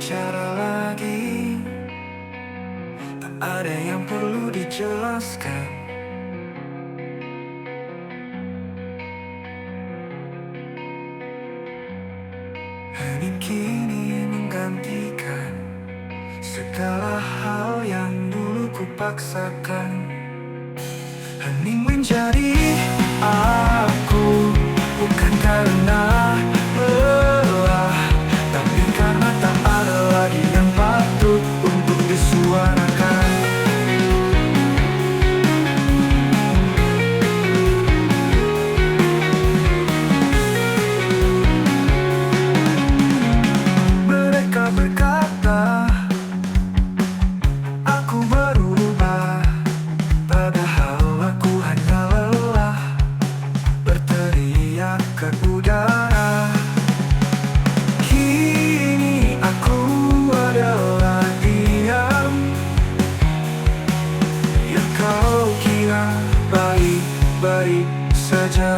bicara lagi. Tak ada yang perlu dijelaskan. Hening kini menggantikan segala hal yang dulu kupaksakan. Hening menjadi aku, bukan karena lelah, tapi karena tak ada lagi yang patut untuk disuarakan. Mereka berkata aku berubah, padahal aku hanya lelah berteriak ke udara. Kini aku adalah diam yang kau kira baik-baik saja.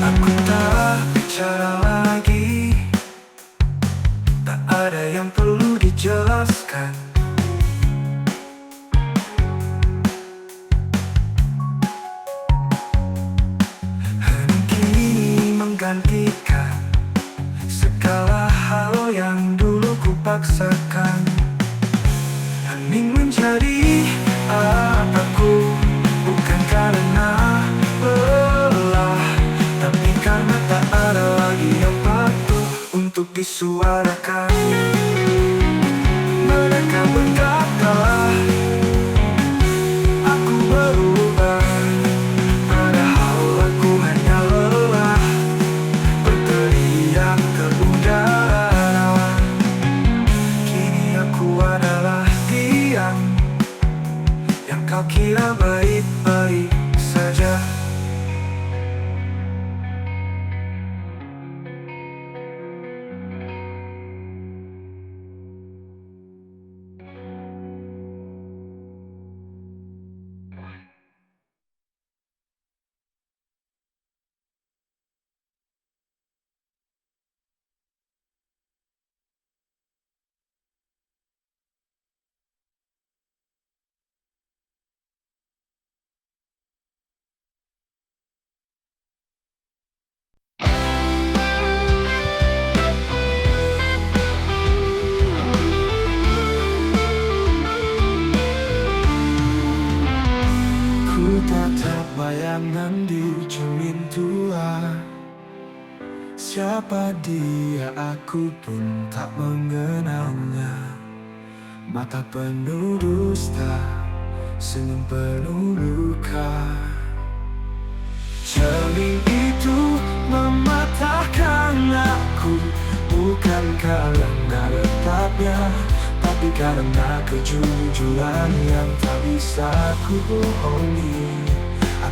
Aku tak bicara lagi, tak ada yang perlu dijelaskan. Hening kini menggantikan segala hal yang dulu kupaksakan. Hening menjadi aku, bukan karena lelah, tapi karena tak ada lagi yang patut untuk disuarakan. Mereka berkata aku berubah, padahal aku hanya lelah berteriak ke udara. Kini aku adalah diam yang kau kira baik-baik saja. Ku tatap bayangan di cermin tua. Siapa dia, aku pun tak mengenalnya. Mata penuh dusta, senyum penuh luka. Cermin itu mematahkan aku, bukan karena retaknya, tapi karena kejujuran yang tak bisa ku bohongi.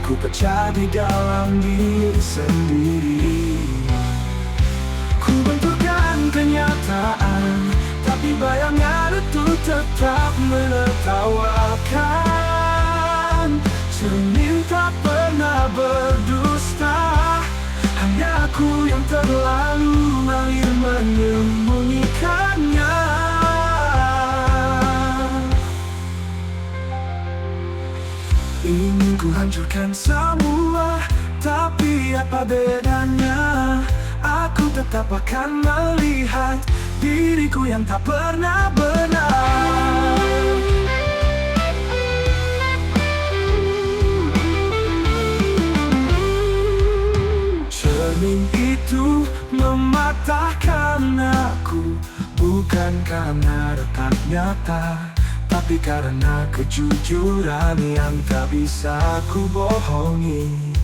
Aku pecah di dalam diri sendiri. Ku benturkan kenyataan, tapi bayangan itu tetap menertawakan. Cermin tak pernah berdusta, hanya aku yang terlalu mahir menyembunyikannya. Ingin ku hancurkan semua, tapi apa bedanya? Aku tetap akan melihat diriku yang tak pernah benar. Cermin itu mematahkan aku, bukan karena retak nyata, tapi karena kejujuran yang tak bisa ku bohongi.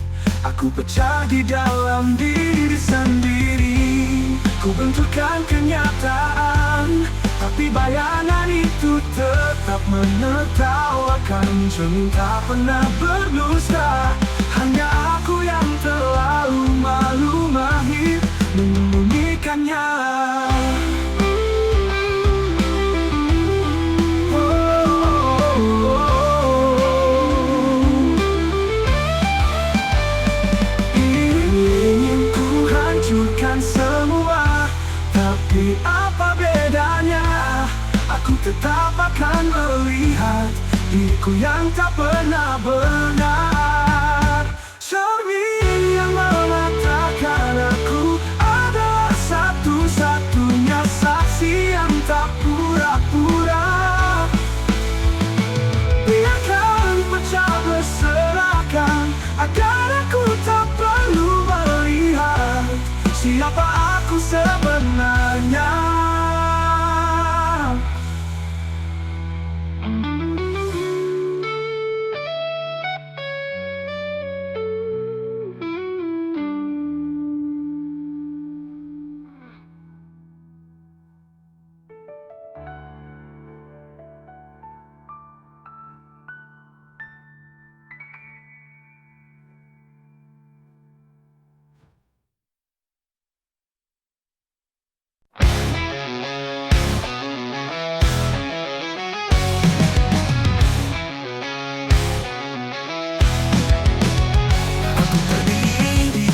Aku pecah di dalam diri sendiri. Ku benturkan kenyataan, tapi bayangan itu tetap menertawakan. Cermin tak pernah berdusta, hanya aku yang terlalu malu mahir menyembunyikannya. Oh. akan melihat diriku yang tak pernah benar. Cermin yang mengatakan aku adalah satu-satunya saksi yang tak pura-pura. Biarkan pecah berserakan agar aku tak perlu melihat siapa aku sebenarnya.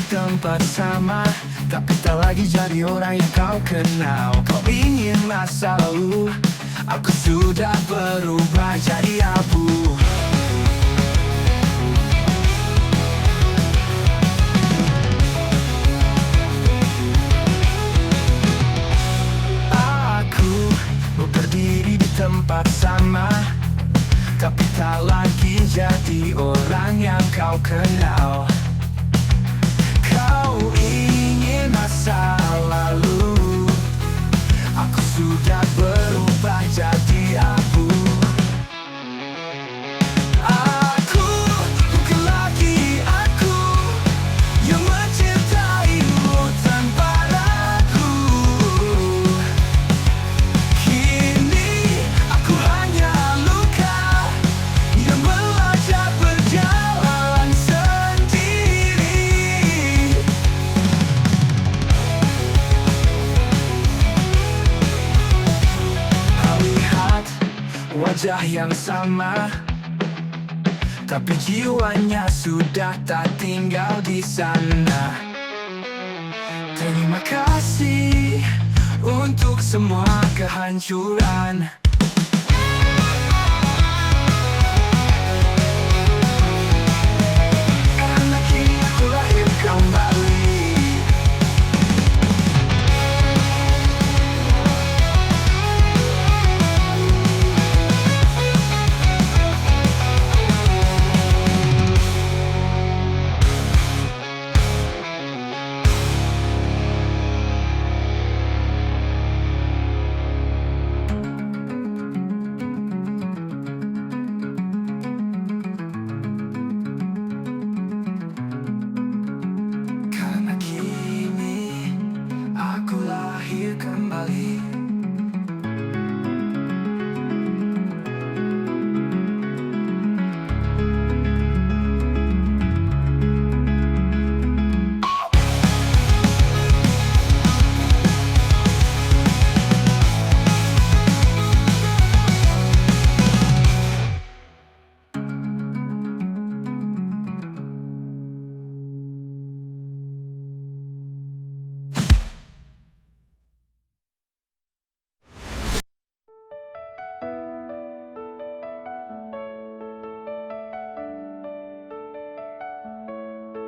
Tempat sama, tapi tak lagi jadi orang yang kau kenal. Kau ingin masa lalu, aku sudah berubah jadi abu. Aku berdiri di tempat sama, tapi tak lagi jadi orang yang kau kenal. Kau ingin masa lalu, aku sudah berubah jadi abu. Aku bukan lagi aku yang mencintaimu tanpa ragu. Kini aku hanya luka yang belajar berjalan sendiri. Wajah yang sama, tapi jiwanya sudah tak tinggal di sana. Terima kasih untuk semua kehancuran. Karena kini aku lahir kembali. Kembali.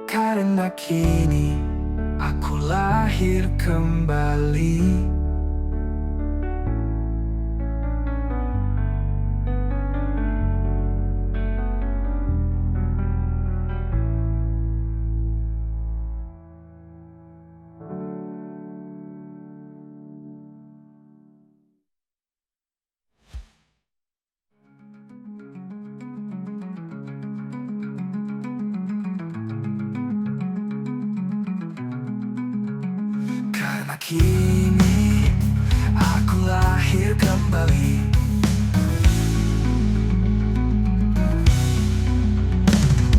Karena kini aku lahir kembali. Kini aku lahir kembali.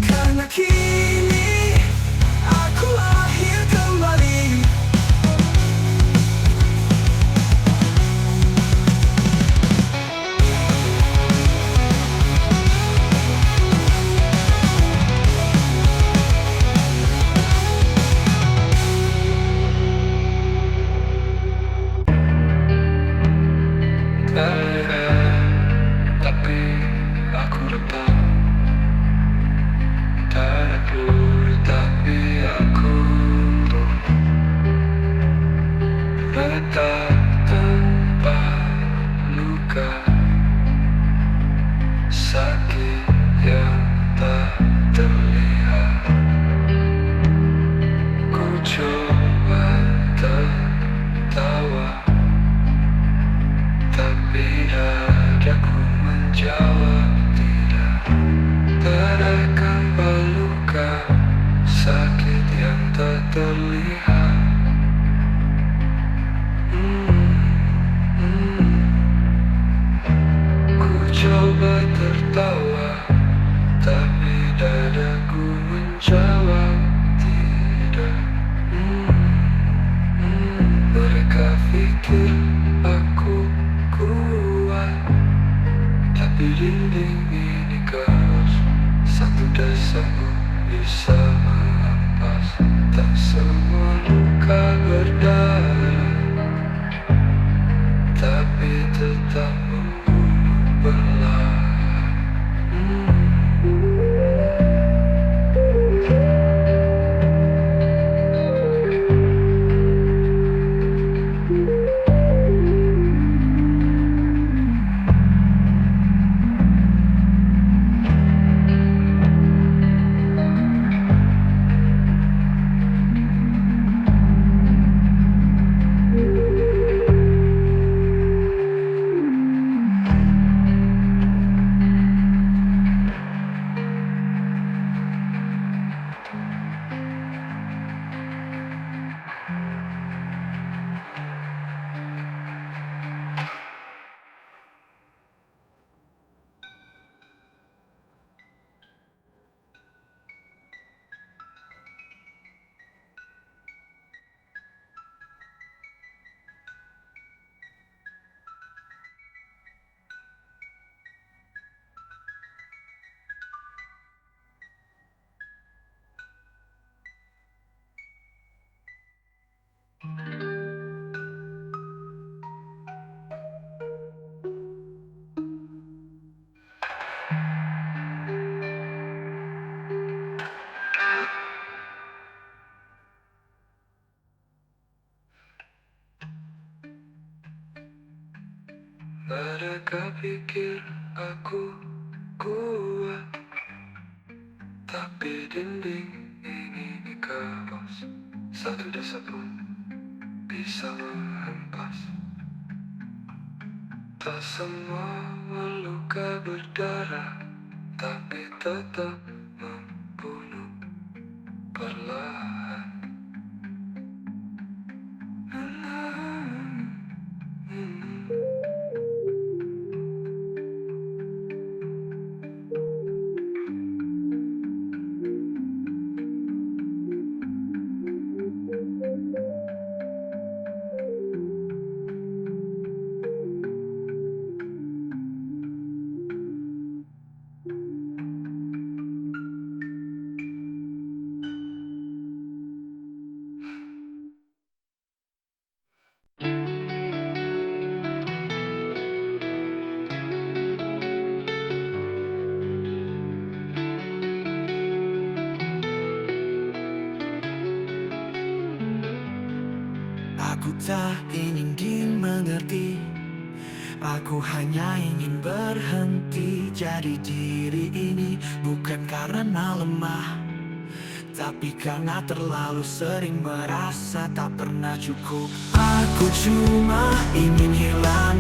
Karena kini aku lahir kembali. sakit yang tak terlihat. Ku coba tertawa, tapi dadaku menjawab tidak. Terkam luka sakit yang tak terlihat. Ku coba tertawa, tapi dadaku menjawab tidak. Mereka pikir aku kuat, tapi dinding ini keras. Satu dasarku bisa mengampas. Tak semua luka berdarah, tapi tetap membunuh perlahan. Mereka pikir aku kuat, tapi dinding ini keras. Satu desa pun bisa menghempas. Tak semua luka berdarah, tapi tetap membunuh perlahan. Aku tak ingin dimengerti, aku hanya ingin berhenti jadi diri ini. Bukan karena lemah, tapi karena terlalu sering merasa tak pernah cukup. Aku cuma ingin hilang,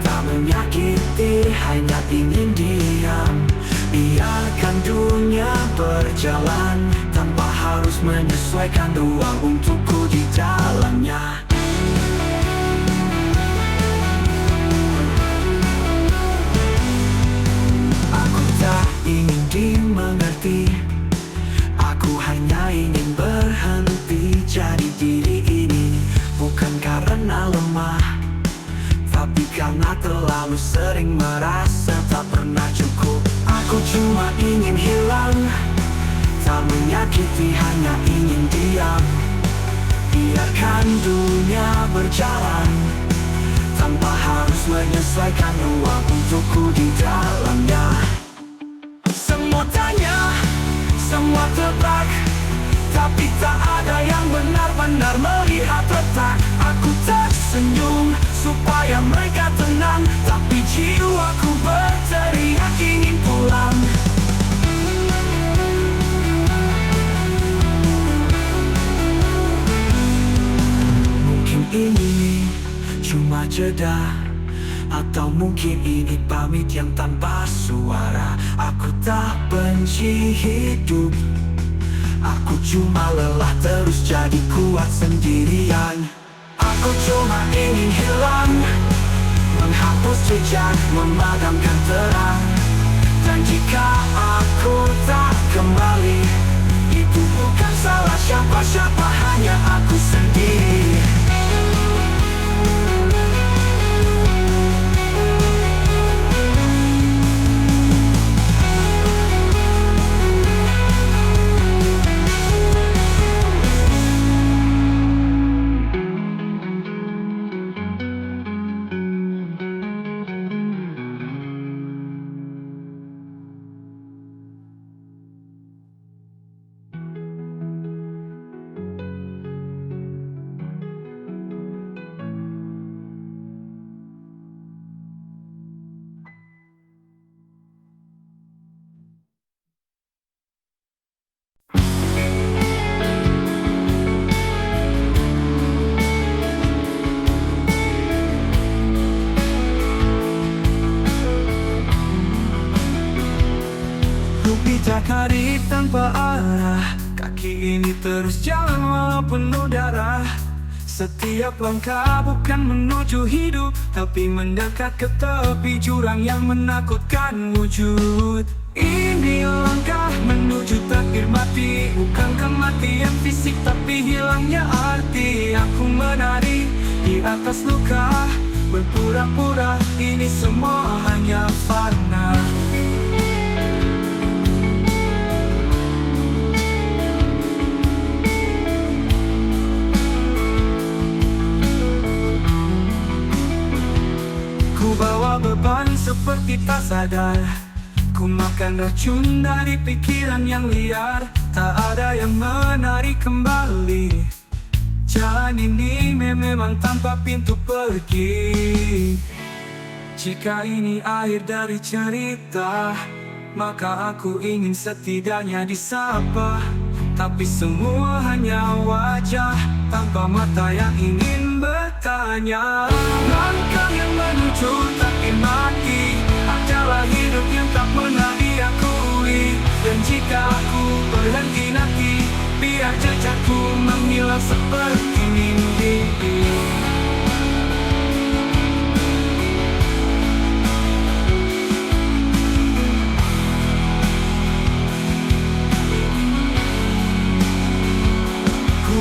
tak menyakiti, hanya ingin diam. Biarkan dunia berjalan tanpa harus menyesuaikan ruang untukku di dalamnya. Aku tak ingin dimengerti, aku hanya ingin berhenti jadi diri ini. Bukan karena lemah, tapi karena terlalu sering merasa tak pernah cukup. Aku cuma ingin hilang, tak menyakiti, hanya ingin diam. Biarkan dunia berjalan tanpa harus menyesuaikan ruang untukku di dalamnya. Semua tanya, semua tebak, tapi tak ada yang benar-benar melihat retak. Aku tersenyum supaya mereka tenang, tapi jiwaku berteriak ingin pulang. berbeda. Atau mungkin ini pamit yang tanpa suara. Aku tak benci hidup, aku cuma lelah terus jadi kuat sendirian. Aku cuma ingin hilang, menghapus jejak, memadamkan terang. Dan jika aku tak kembali, itu bukan salah siapa-siapa, hanya aku sendiri. Tak hari tanpa arah, kaki ini terus jalan walau penuh darah. Setiap langkah bukan menuju hidup, tapi mendekat ke tepi jurang yang menakutkan wujud. Ini langkah menuju takdir mati, bukan kematian fisik tapi hilangnya arti. Aku menari di atas luka, berpura-pura ini semua hanya fana. Ku bawa beban seperti tak sadar, ku makan racun dari pikiran yang liar. Tak ada yang menarik kembali, jalan ini memang tanpa pintu pergi. Jika ini akhir dari cerita, maka aku ingin setidaknya disapa. Tapi semua hanya wajah tanpa mata yang ingin bertanya. Langkah yang menuju takdir mati adalah hidup yang tak pernah diakui. Dan jika aku berhenti nanti, biar jejakku menghilang seperti mimpi.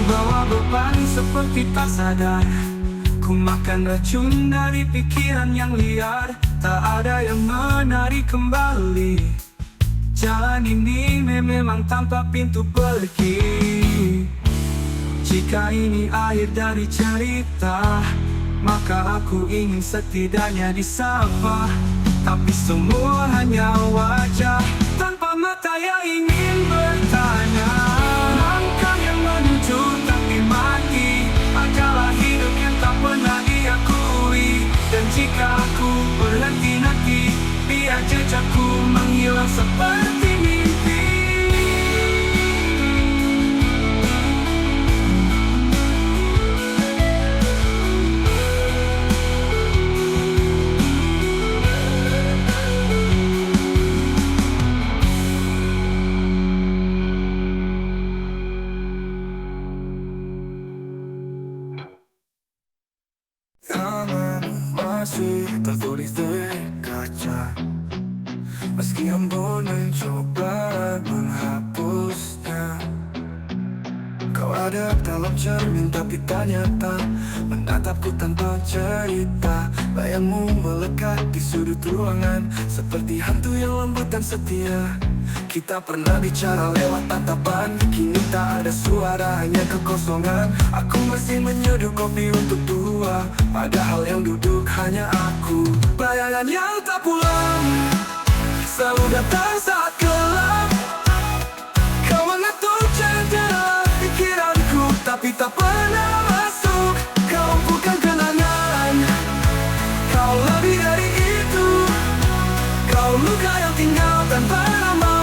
Bawa beban seperti tak sadar, ku makan racun dari pikiran yang liar. Tak ada yang menarik kembali, jalan ini memang tanpa pintu pergi. Jika ini akhir dari cerita, maka aku ingin setidaknya disapa. Tapi semua hanya wajah tanpa mata yang ingin bertanya. Langkah yang menuju takdir mati adalah hidup yang tak pernah diakui. Dan jika aku berhenti nanti, biar jejakku menghilang seperti mimpi. Masih tertulis di kaca, meski embun mencoba menghapusnya. Kau ada dalam cermin tapi tak nyata, menatapku tanpa cerita. Bayangmu melekat di sudut ruangan, seperti hantu yang lembut dan setia. Kita pernah bicara lewat tatapan, kini tak ada suara, hanya kekosongan. Aku masih menyeduh kopi untuk dua, padahal yang duduk hanya aku. Bayangan yang tak pulang selalu datang saat gelap. Kau mengatur cendera pikiranku, tapi tak pernah masuk. Kau bukan kenangan, kau lebih dari itu. Kau luka yang tinggal tanpa nama,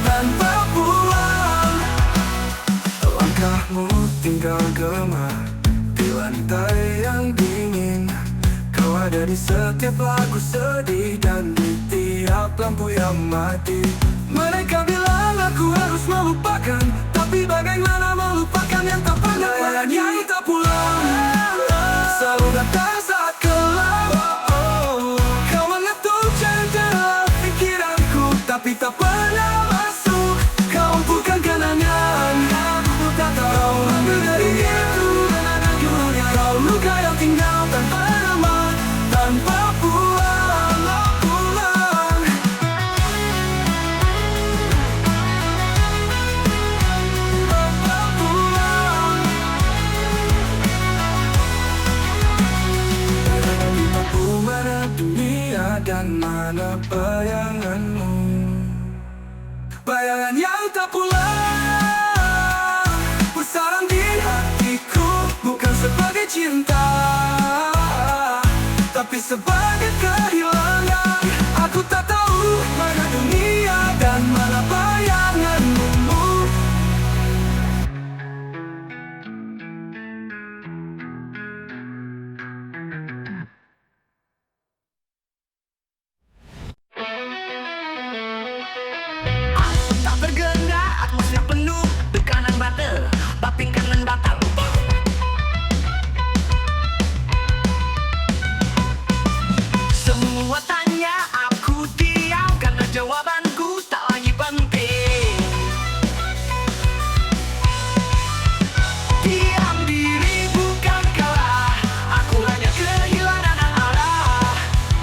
tanpa pulang. Langkahmu tinggal gema di lantai yang dingin. Kau ada di setiap lagu sedih dan di tiap lampu yang mati. Mereka bilang aku harus melupakan, tapi bagaimana melupakan yang tak pernah, yang tak pulang, selalu datang saat kelam. Kau mengetuk jendela pikiranku, tapi tak pernah masuk. Kau bukan kenangan, aku tak tahu ambil dari itu. Kenangan dunia, kau luka yang tinggal tanpa nama, tanpa pulang, pulang. Tanpa pulang. Aku mana dunia dan mana bayanganmu, bayangan yang tak pulang, bersarang di hatiku. Bukan sebagai cinta, tapi sebagai kehilangan. Aku tak tahu mana dunia dan mana bayanganmu. Tak bergerak, atmosfer penuh tekanan bata, paping kanan batal. Semua tanya, aku diam karena jawabanku tak lagi penting. Diam diri bukan kalah, aku hanya kehilangan arah.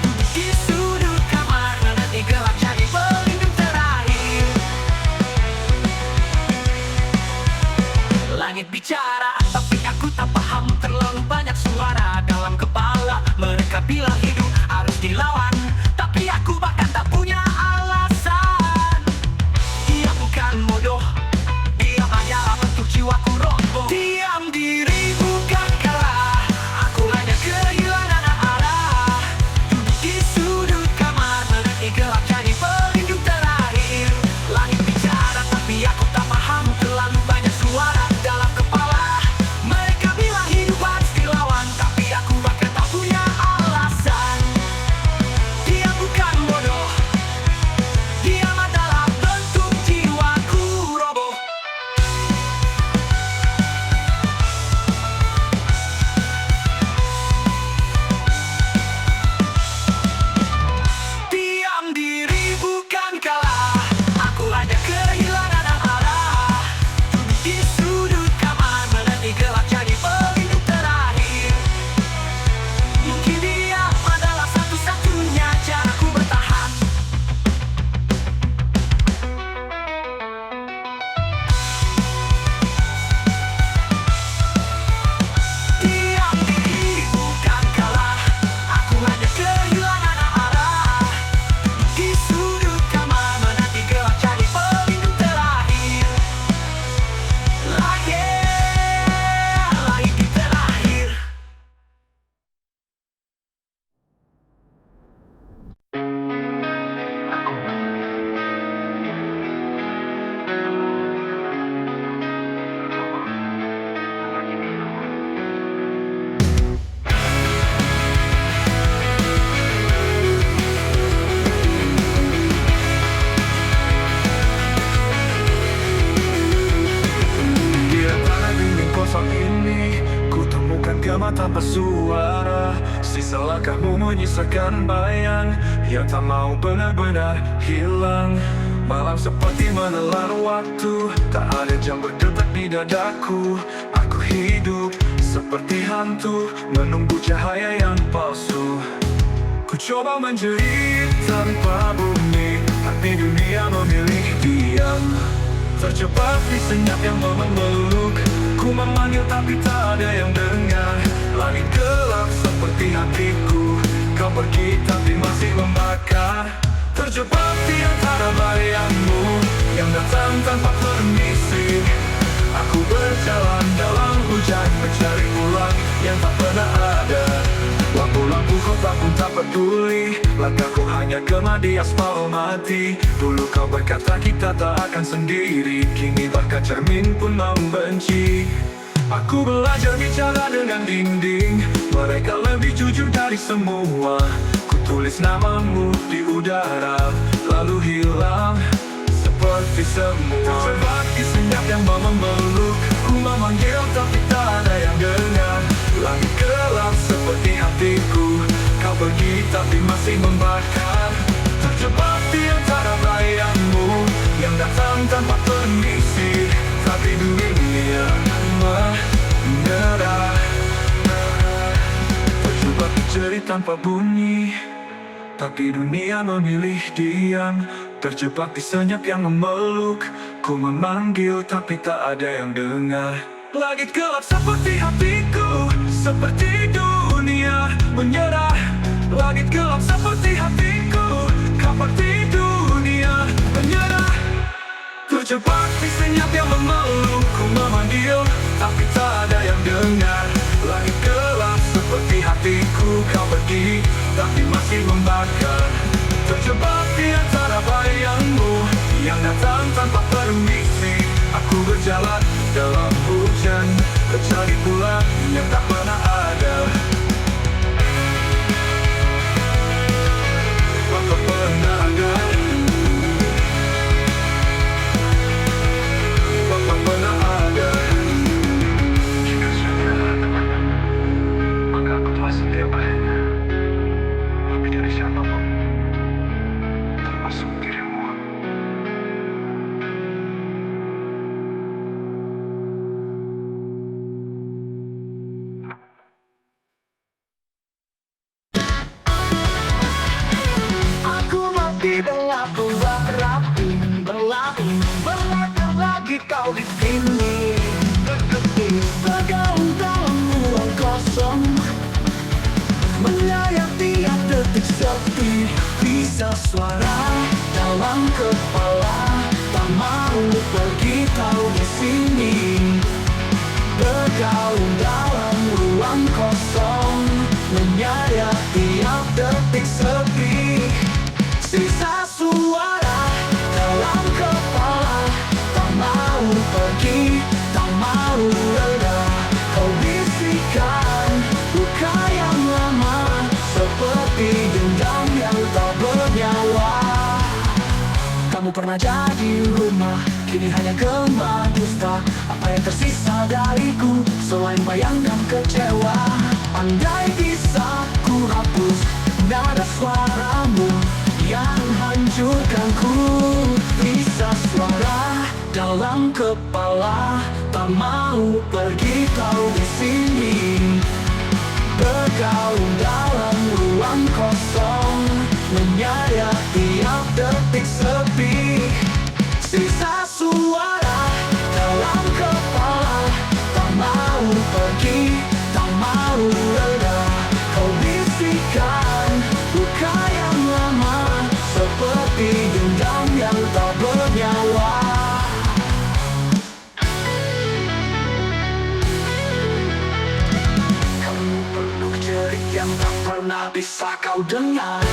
Duduk di sudut kamar, menanti gelap cari pelindung terakhir. Langit bicara, tapi aku tak paham. Terlalu banyak suara dalam kepala. Mereka bilang hidup harus dilawan, tapi aku bahkan tak punya alasan. Dia bukan bodoh, dia hanyalah bentuk jiwaku roboh. Diam diri bukan kalah, aku hanya kehilangan arah. Duduk di sudut kamar, menanti gelap cari pelindung terakhir. Langit bicara, tapi aku tak paham. Terlalu banyak suara dalam kepala. Mereka bilang hidup harus dilawan, tapi aku bahkan tak punya alasan. Dia bukan bodoh, dia adalah bentuk jiwaku roboh. Diam diri bukan kalah, aku hanya kehilangan arah. Duduk di sudut kamar, menanti gelap cari pelindung terakhir. Mungkin dia adalah satu-satunya caraku bertahan. Diam diri bukan kalah, aku hanya kehilangan arah. Duduk di sudut kamar, menanti gelap cari pelindung terakhir. Lagi terakhir. Di antara dinding kosong ini, ku temukan gema tanpa suara. Sisa langkahmu menyisakan bayang yang tak mau benar-benar hilang. Malam seperti menelan waktu, tak ada jam berdetak di dadaku. Aku hidup seperti hantu, menunggu cahaya yang palsu. Ku coba menjerit tanpa bumi, tapi dunia memilih diam. Terjebak di senyap yang memeluk. Ku memanggil tapi tak ada yang dengar. Langit gelap seperti hatiku. Kau pergi tapi masih membakar. Terjebak di antara bayangmu yang datang tanpa permisi. Aku berjalan dalam hujan mencari pulang yang tak pernah ada. Lampu-lampu kota pun tak peduli, langkahku hanya gema di aspal mati. Dulu kau berkata kita tak akan sendiri, kini bahkan cermin pun membenci. Aku belajar bicara dengan dinding, mereka lebih jujur dari semua. Ku tulis namamu di udara, lalu hilang seperti semua. Seperti senyap yang memeluk, ku memanggil tapi tak ada yang dengar. Langit gelap seperti hatiku, kau pergi tapi masih membakar. Terjebak di antara bayangmu yang datang tanpa permisi, tapi dunia menyerah. Terjebak di jeri tanpa bunyi, tapi dunia memilih diam. Terjebak di senyap yang memeluk, ku memanggil tapi tak ada yang dengar. Langit gelap seperti hatiku, seperti dunia menyerah. Langit gelap seperti hatiku, seperti dunia menyerah. Terjebak di senyap yang memeluk, ku memanggil tapi tak ada yang dengar. Langit gelap seperti hatiku, kau pergi tapi masih membakar. Terjebak di antara bayangmu yang datang tanpa permisi. Aku berjalan dalam hujan, mencari bulan yang tak pernah ada. Tak pernah ada. Tak pernah ada. Jika sudah temannya, maka aku telah setia padanya. Lebih dari siapapun, termasuk dirimu. Aku mati dengan berlapi, berlaku lagi kau di sini. Bergaung dalam ruang kosong, melayang tiap detik sepi. Bisa suara dalam kepala, tak mau pergi kau di sini. Bergaung dalam ruang kosong, menyayat tiap detik sepi. Sisa suara dalam kepala, tak mau pergi, tak mau reda. Kau bisikan luka yang lama, seperti dendam yang tak bernyawa. Kamu pernah jadi rumah, kini hanya gema dusta. Apa yang tersisa dariku selain bayang dan kecewa? Andai bisa ku hapus nada suaramu yang hancurkanku. Bisa suara dalam kepala, tak mau pergi kau di sini. Bergaung dalam ruang kosong, menyayat tiap detik sepi. Sisa suara dalam kepala, tak mau pergi, tak mau reda. Kau bisikan luka yang lama, seperti dendam yang tak bernyawa. Kamu peluk jerit yang tak pernah bisa kau dengar.